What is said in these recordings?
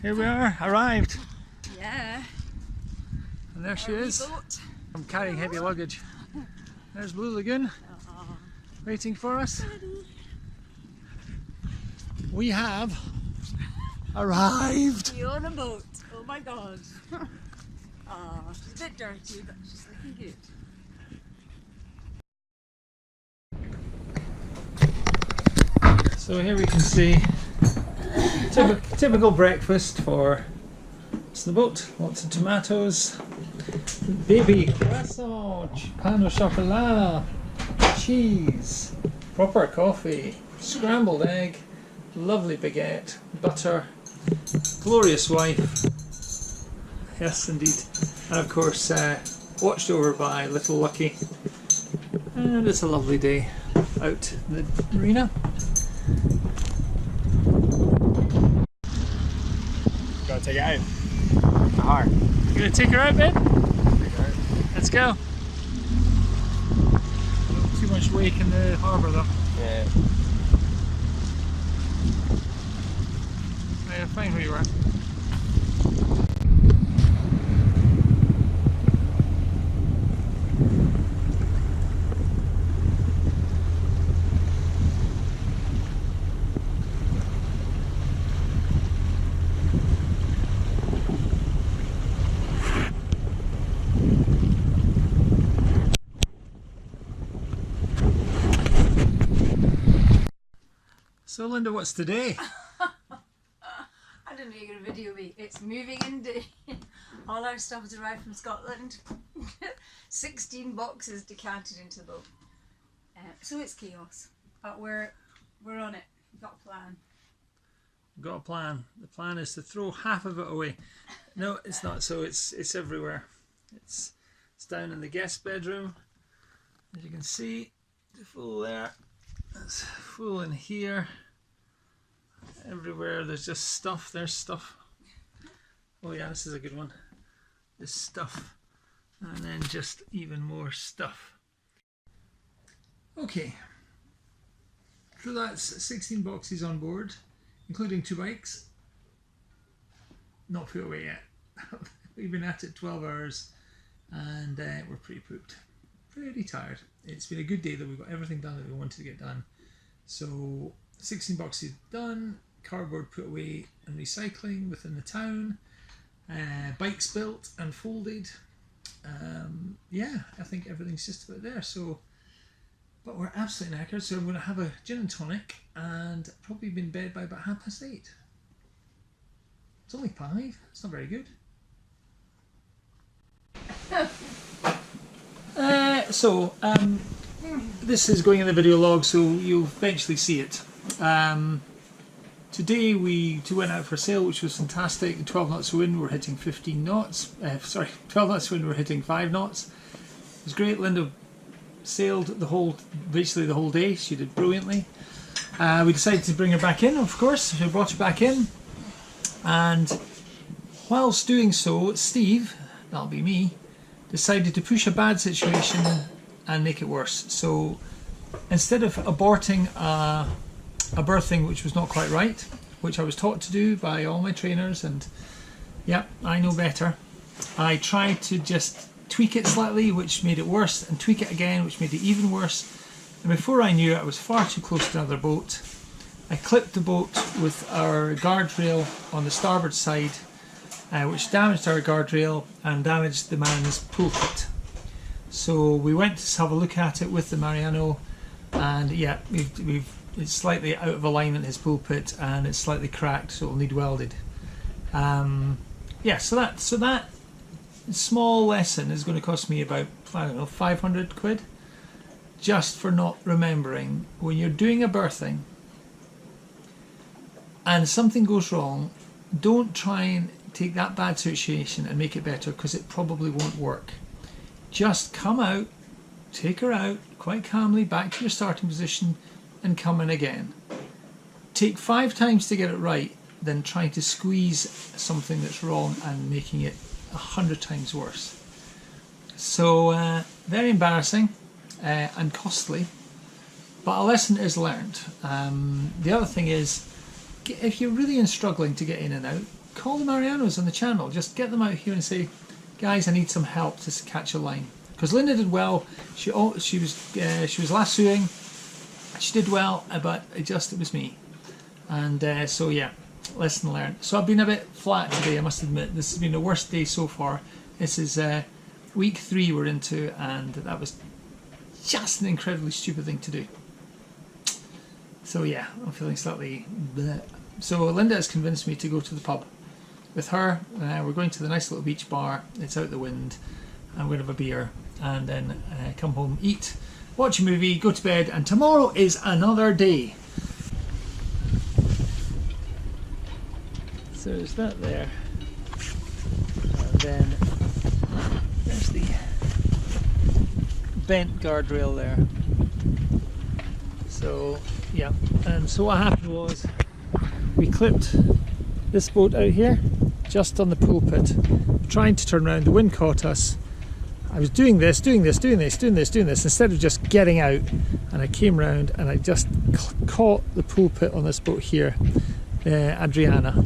Here we are, arrived. Yeah. And there she is. I'm carrying heavy luggage. There's Blue Lagoon waiting for us. We have arrived. You're on a boat. Oh my god. Oh, she's a bit dirty, but she's looking good. So here we can see typical breakfast for the boat. Lots of tomatoes, baby croissant, pain au chocolat, cheese, proper coffee, scrambled egg, lovely baguette, butter, glorious wife. Yes, indeed. And of course, watched over by little Lucky. And it's a lovely day out in the marina. Gotta take it out. Hard. You gonna take her out, babe? Let's go. Too much wake in the harbour though. Yeah. Yeah, fine where you are. So Linda, what's today? I don't know you're going to video me. It's moving in day. All our stuff has arrived from Scotland. 16 boxes decanted into the boat. So it's chaos. But we're on it. We've got a plan. We've got a plan. The plan is to throw half of it away. No, it's not. So it's everywhere. It's down in the guest bedroom. As you can see, it's full there. It's full in here. Everywhere there's just stuff. There's stuff. Oh yeah, this is a good one. This stuff. And then just even more stuff. Okay. So that's 16 boxes on board, including 2 bikes. Not put away yet. We've been at it 12 hours and we're pretty pooped. Pretty tired. It's been a good day though. We've got everything done that we wanted to get done. So 16 boxes done, cardboard put away and recycling within the town, bikes built and folded. Yeah, I think everything's just about there. So, but we're absolutely knackered, so I'm going to have a gin and tonic and probably be in bed by about 8:30. It's only 5. It's not very good. This is going in the video log, so you'll eventually see it. Today we went out for a sail, which was fantastic. 12 knots of wind, we're hitting 15 knots. 12 knots of wind, we're hitting 5 knots. It was great. Linda sailed basically the whole day. She did brilliantly. We decided to bring her back in, of course. We brought her back in, and whilst doing so, Steve, that'll be me, decided to push a bad situation and make it worse. So instead of aborting a berthing which was not quite right, which I was taught to do by all my trainers, and yeah, I know better, I tried to just tweak it slightly, which made it worse, and tweak it again, which made it even worse. And before I knew it, I was far too close to another boat. I clipped the boat with our guardrail on the starboard side, which damaged our guardrail and damaged the man's pulpit. So we went to have a look at it with the Mariano, and yeah, it's slightly out of alignment, his pulpit, and it's slightly cracked, so it'll need welded. Yeah, so that small lesson is going to cost me about, I don't know, 500 quid, just for not remembering when you're doing a berthing and something goes wrong, don't try and take that bad situation and make it better, because it probably won't work. Just come out, take her out quite calmly back to your starting position and come in again. Take 5 times to get it right, than trying to squeeze something that's wrong and making it 100 times worse. So very embarrassing and costly, but a lesson is learned. The other thing is, if you're really struggling to get in and out, call the Marianos on the channel. Just get them out here and say, guys, I need some help to catch a line. Because Linda did well. She was lassoing. She did well, but it was me. And so yeah, lesson learned. So I've been a bit flat today, I must admit. This has been the worst day so far. This is week 3 we're into, and that was just an incredibly stupid thing to do. So yeah, I'm feeling slightly bleh. So Linda has convinced me to go to the pub with her. We're going to the nice little beach bar. It's out the wind. I'm going to have a beer and then come home, eat, watch a movie, go to bed, and tomorrow is another day. So there's that there. And then there's the bent guardrail there. So yeah, and so what happened was we clipped this boat out here just on the pulpit, trying to turn around. The wind caught us. I was doing this instead of just getting out, and I came round and I just caught the pulpit on this boat here, Adriana.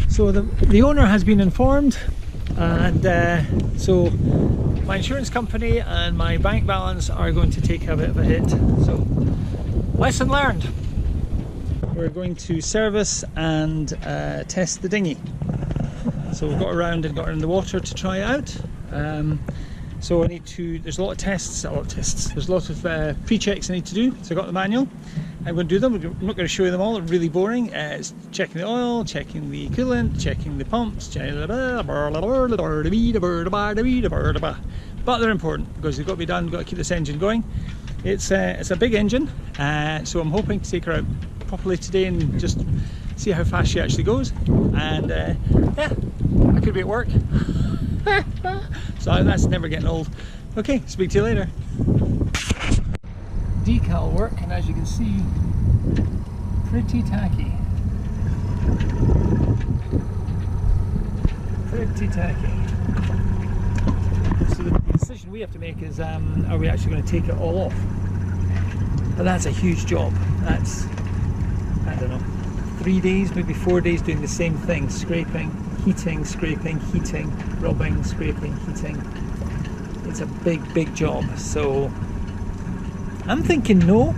So the owner has been informed, and so my insurance company and my bank balance are going to take a bit of a hit. So lesson learned. We're going to service and test the dinghy. So we got around and got her in the water to try it out. So I need to, there's a lot of tests, there's a lot of pre-checks I need to do. So I got the manual, I'm going to do them. I'm not going to show you them all, they're really boring. It's checking the oil, checking the coolant, checking the pumps, but they're important because they've got to be done, got to keep this engine going. It's a big engine, so I'm hoping to take her out properly today and just see how fast she actually goes. And yeah, I could be at work. So that's never getting old. Okay, speak to you later. Decal work, and as you can see, pretty tacky. Pretty tacky. So the decision we have to make is, are we actually going to take it all off? But that's a huge job. That's, I don't know, 3 days, maybe 4 days doing the same thing, scraping, heating, scraping, heating, rubbing, scraping, heating. It's a big job. So I'm thinking no.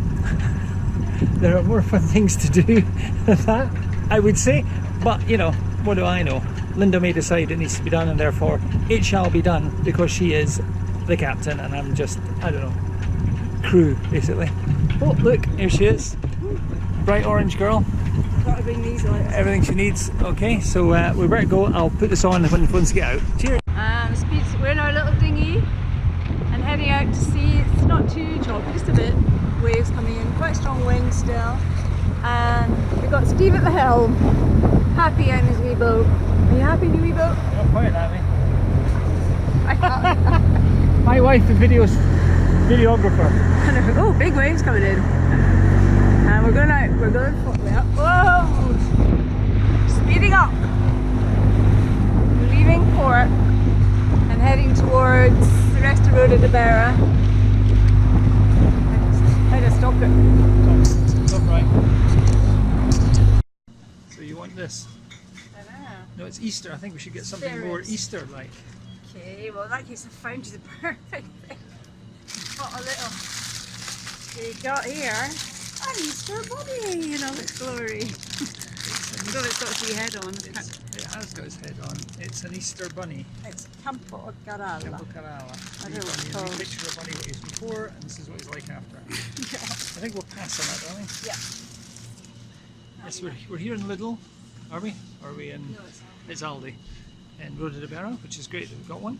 There are more fun things to do than that, I would say. But you know, what do I know? Linda may decide it needs to be done, and therefore it shall be done because she is the captain and I'm just, I don't know, crew basically. Oh look, here she is. Bright orange girl. Gotta bring these lights. Everything she needs. Okay, so we better go. I'll put this on when once get out. Cheers. We're in our little dinghy and heading out to sea. It's not too choppy, just a bit. Waves coming in, quite strong wind still. And we've got Steve at the helm. Happy on his wee boat. Are you happy in your wee boat? Not quite happy. My wife, the videographer. And oh, big waves coming in. And we're going out. We're going for whoa! Speeding up. We're leaving port and heading towards the rest of Roda de Barra. I just stopped it. Stop right. So you want this? I know. No, it's Easter. I think we should get something There more is. Easter-like. Okay, well in that case I found you the perfect thing. What a little. We got here an Easter bunny in all its glory. Although it's got its head on. It has got its head on. It's an Easter bunny. It's Campo Carala. Campo Carala. I don't know what it's A called. picture of a bunny what he was before, and this is what he's like after. I think we'll pass on that, don't we? Yeah. Yes, we're here in Lidl, are we? Or are we in? No, it's It's Aldi in Roda de Barra, which is great that we've got one.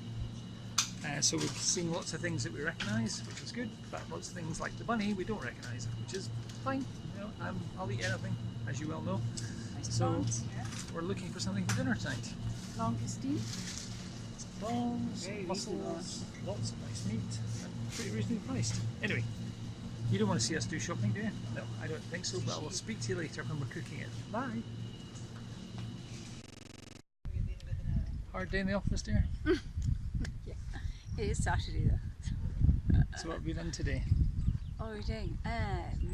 So we've seen lots of things that we recognise, which is good, but lots of things like the bunny we don't recognise, which is fine. You know, I'll eat anything, as you well know. nice So prawns. Yeah. we're looking for something for dinner tonight. Langoustine. Prawns, Very mussels, lots of nice meat, and pretty reasonably priced. Anyway, you don't want to see us do shopping, do you? No, I don't think so, but I will speak to you later when we're cooking it. Bye! Hard day in the office, dear? It is Saturday though. So what have we done today? What are we doing?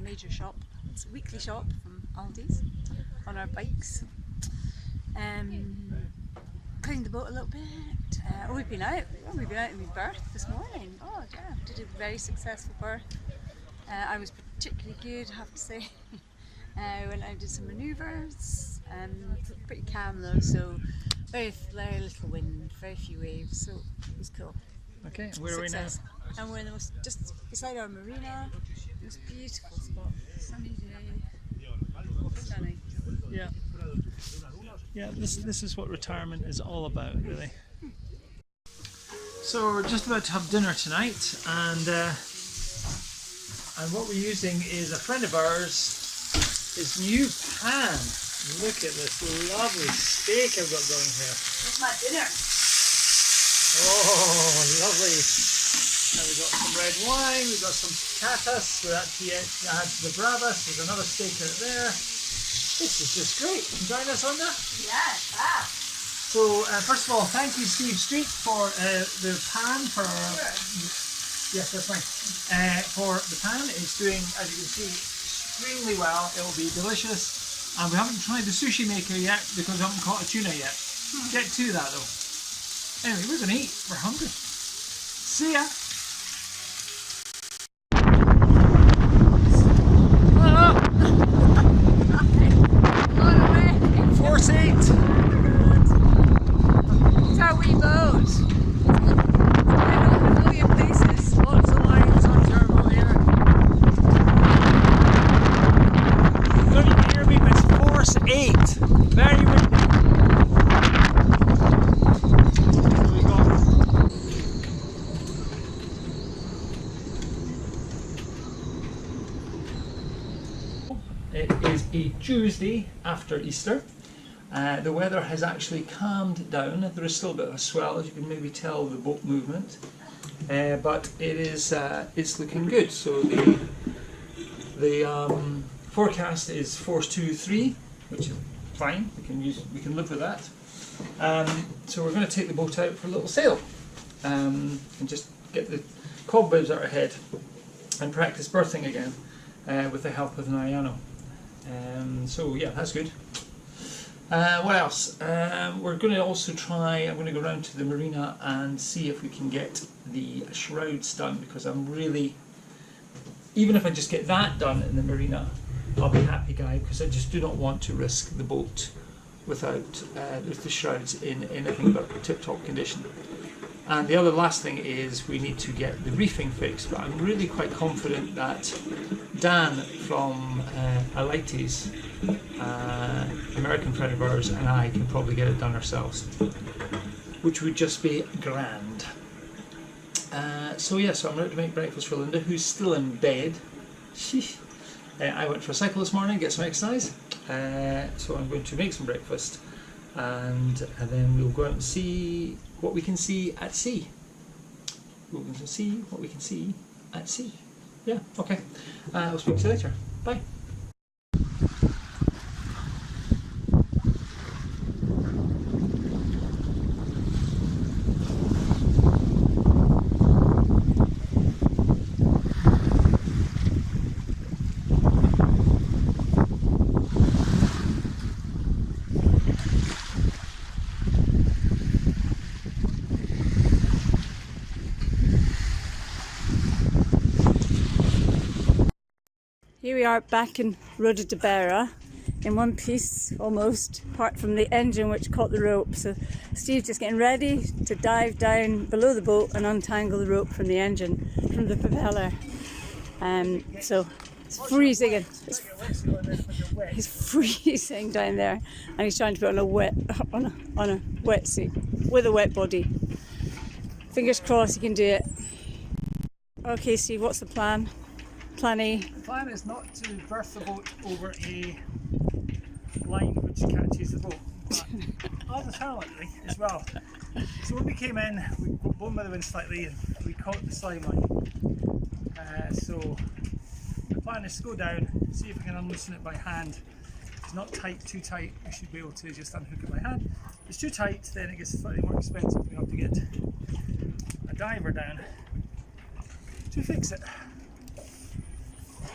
Major shop. It's a weekly shop from Aldi's. on our bikes. Cleaned the boat a little bit. We've been out in the berth this morning. Oh yeah, did a very successful berth. I was particularly good, I have to say. Went out and did some manoeuvres. Pretty calm though, so very little wind, very few waves, so it was cool. Okay, where are we now? And we're in the most, just beside our marina. It's a beautiful spot, sunny day, stunning. Yeah. Yeah, this is what retirement is all about, really. So we're just about to have dinner tonight, and what we're using is a friend of ours, his new pan. Look at this lovely steak I've got going here. That's my dinner. Oh, lovely. Now we've got some red wine, we've got some catas, we're actually add to the bravas, there's another steak out there. This is just great. Enjoying this, Linda? Yeah, wow. So, first of all, thank you, Steve Street, for the pan. Yes, that's fine. For the pan, it's doing, as you can see, extremely well. It will be delicious. And we haven't tried the sushi maker yet because we haven't caught a tuna yet. Get to that though. Anyway, we're going to eat. We're hungry. See ya. Force 8. It's our wee boat. Going over a million places. Lots of lines on turbo here. You don't even hear me, but it's Force 8. Very windy. So we go. It is a Tuesday after Easter. The weather has actually calmed down. There is still a bit of a swell, as you can maybe tell the boat movement, but it is it's looking good. So the forecast is Force 2-3, which is fine. We can live with that. So we're going to take the boat out for a little sail and just get the cobwebs out of our head and practice berthing again with the help of Nayano. So yeah, that's good. What else? We're going to also try, I'm going to go around to the marina and see if we can get the shrouds done, because I'm really, even if I just get that done in the marina, I'll be happy, guy, because I just do not want to risk the boat without with the shrouds in anything but tip-top condition. And the last thing is we need to get the reefing fixed, but I'm really quite confident that Dan from Alites, American friend of ours, and I can probably get it done ourselves, which would just be grand. So I'm ready to make breakfast for Linda, who's still in bed. I went for a cycle this morning, get some exercise, so I'm going to make some breakfast, and then we'll go out and see what we can see at sea. We'll see what we can see at sea. Yeah, okay. I'll speak to you later. Bye. Here we are back in Roda de Beira, in one piece almost, apart from the engine which caught the rope. So Steve's just getting ready to dive down below the boat and untangle the rope from the engine, from the propeller. So it's freezing, it's freezing down there, and he's trying to put on a wetsuit with a wet body. Fingers crossed he can do it. Okay, Steve, what's the plan? Plan A. The plan is not to berth the boat over a line which catches the boat, but alternately as well. So when we came in, we got blown by the wind slightly and we caught the slime line. So the plan is to go down, see if we can unloosen it by hand. If it's not tight, too tight, we should be able to just unhook it by hand. If it's too tight, then it gets slightly more expensive. We have to get a diver down to fix it.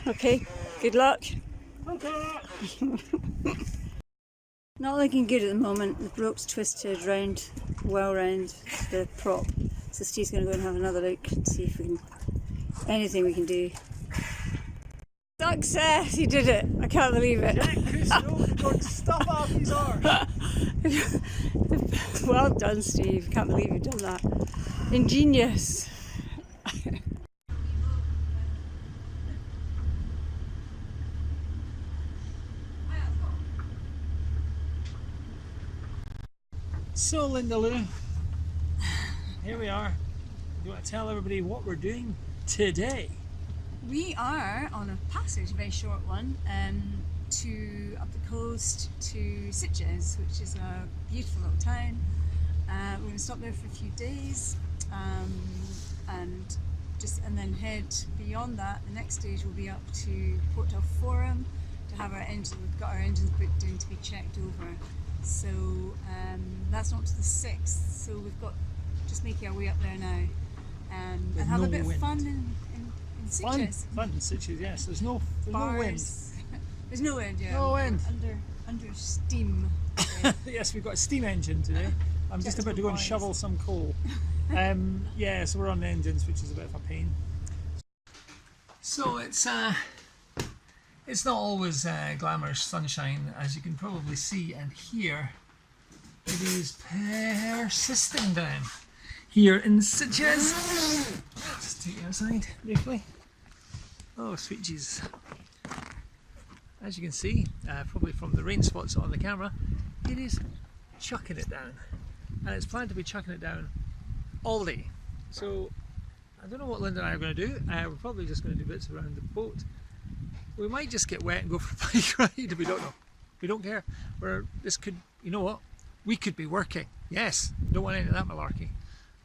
Okay, good luck. Okay. Not looking good at the moment. The rope's twisted round, well round the prop. So Steve's going to go and have another look and see if we can, anything we can do. Success! He did it! I can't believe it. Stuff off his arse. Well done, Steve. Can't believe you've done that. Ingenious. So Linda Lou, here we are. Do you want to tell everybody what we're doing today? We are on a passage, a very short one, to up the coast to Sitges, which is a beautiful little town. We're going to stop there for a few days, and then head beyond that. The next stage will be up to Port del Forum to have our engine. We've got our engines booked in to be checked over. So that's not to the 6th. So we've got just making our way up there now, and have no a bit wind. of fun in Sitges. Fun in Sitges, yes. There's no wind. There's no wind, yeah. No wind. Under steam. Yes, we've got a steam engine today. I'm just about to go and Boys. shovel some coal. Yeah, so we're on the engines, which is a bit of a pain. So it's not always glamorous sunshine, as you can probably see and hear. It is persisting down here in Sitges. Just take you outside briefly. Oh, sweet Jesus. As you can see, probably from the rain spots on the camera, it is chucking it down. And it's planned to be chucking it down all day. So I don't know what Linda and I are going to do. We're probably just going to do bits around the boat. We might just get wet and go for a bike ride. We don't know. We don't care. You know what? We could be working. Yes, don't want any of that malarkey.